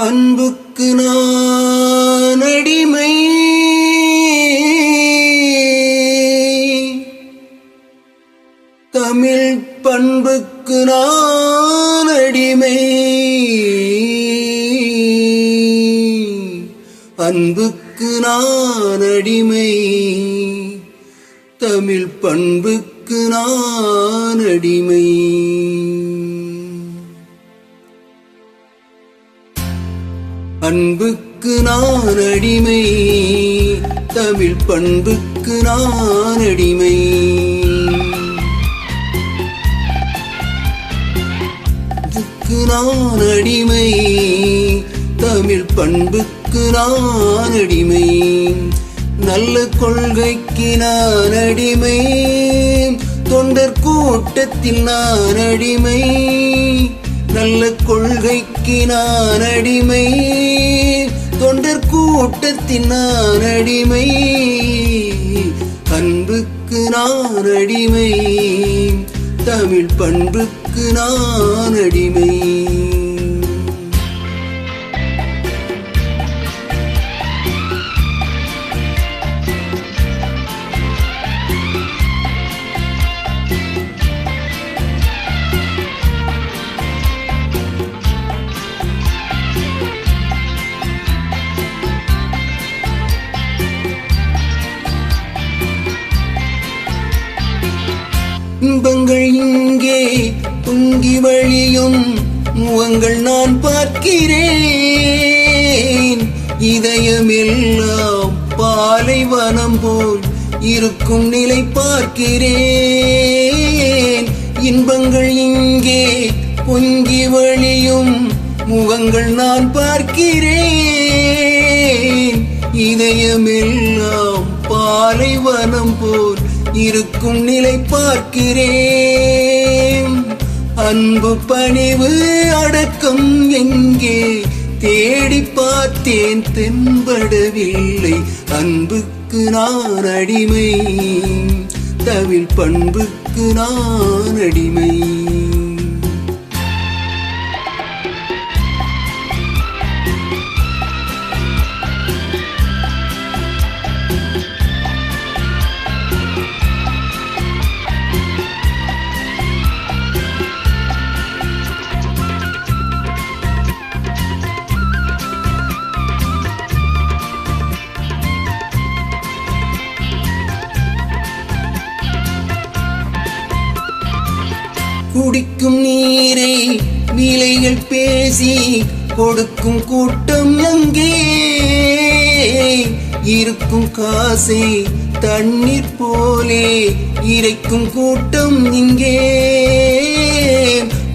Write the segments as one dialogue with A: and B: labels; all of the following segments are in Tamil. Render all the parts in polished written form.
A: அன்புக்கு நான் அடிமை, தமிழ் பண்புக்கு நான் அடிமை, அன்புக்கு நான் அடிமை, தமிழ் பண்புக்கு நான் அடிமை. அன்புக்கு நான் அடிமை, தமிழ் பண்புக்கு நான் அடிமை. அன்புக்கு நான் அடிமை, தமிழ் பண்புக்கு நான் அடிமை. நல்ல கொள்கைக்கு நான் அடிமை, தொண்டர் கூட்டத்தில் நான் அடிமை. நல்ல கொள்கைக்கு நான் அடிமை, தொண்டர் கூட்டத்தில் நான் அடிமை. அன்புக்கு நான் அடிமை, தமிழ் பண்புக்கு நான் அடிமை. இன்பங்கள் இங்கே பொங்கி வழியும் முகங்கள் நான் பார்க்கிறேன். இதயமெல்லாம் பாலைவனம் போல் இருக்கும் நிலை பார்க்கிறேன். இன்பங்கள் இங்கே பொங்கி வழியும் முகங்கள் நான் பார்க்கிறேன். இதயமெல்லாம் பாலைவனம் போல் இருக்கும் நிலை பார்க்கிறேன். அன்பு பணிவு அடக்கம் எங்கே தேடி பார்த்தேன், தென்படவில்லை. அன்புக்கு நான் அடிமை, தமிழ் பண்புக்கு நான் அடிமை. குடிக்கும் நீரை விலைகள் பேசி கொடுக்கும் கூட்டம் எங்கே? இருக்கும் காசை தண்ணீர் போலே இறைக்கும் கூட்டம் இங்கே.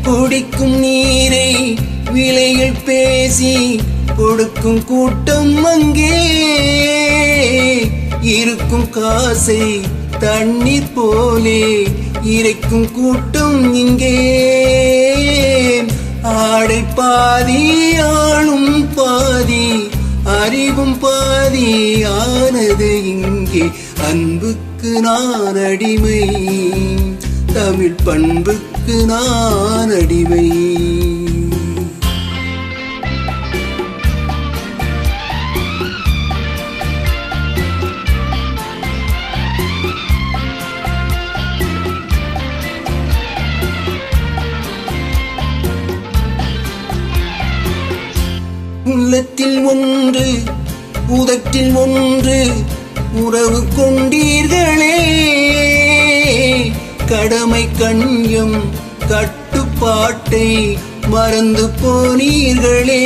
A: குடிக்கும் நீரை விலைகள் பேசி கொடுக்கும் கூட்டம் அங்கே. இருக்கும் காசை தண்ணீர் போலே இறைக்கும் கூட்டம் இங்கே. ஆடை பாதி ஆளும் பாதி அறிவும் பாதி ஆனது இங்கே. அன்புக்கு நான் அடிமை, தமிழ் பண்புக்கு நான் அடிமை. உள்ளத்தில் ஒன்று உதட்டில் ஒன்று உறவு கொண்டீர்களே. கடமை கண்ணியம் கட்டுப்பாட்டை மறந்து போனீர்களே.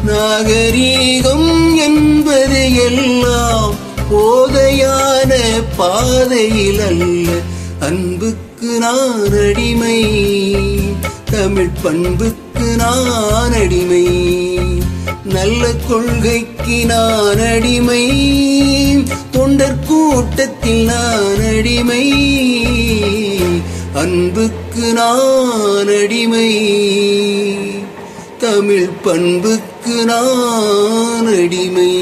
A: நாகரீகம் என்பது எல்லாம் போதையான பாதையில் அல்ல. அன்புக்கு நான் அடிமை, தமிழ் பண்புக்கு நான் அடிமை. நல்ல கொள்கைக்கு நான் அடிமை, தொண்டர் கூட்டத்தில் நான் அடிமை. அன்புக்கு நான் அடிமை, தமிழ் பண்புக்கு நான் அடிமை.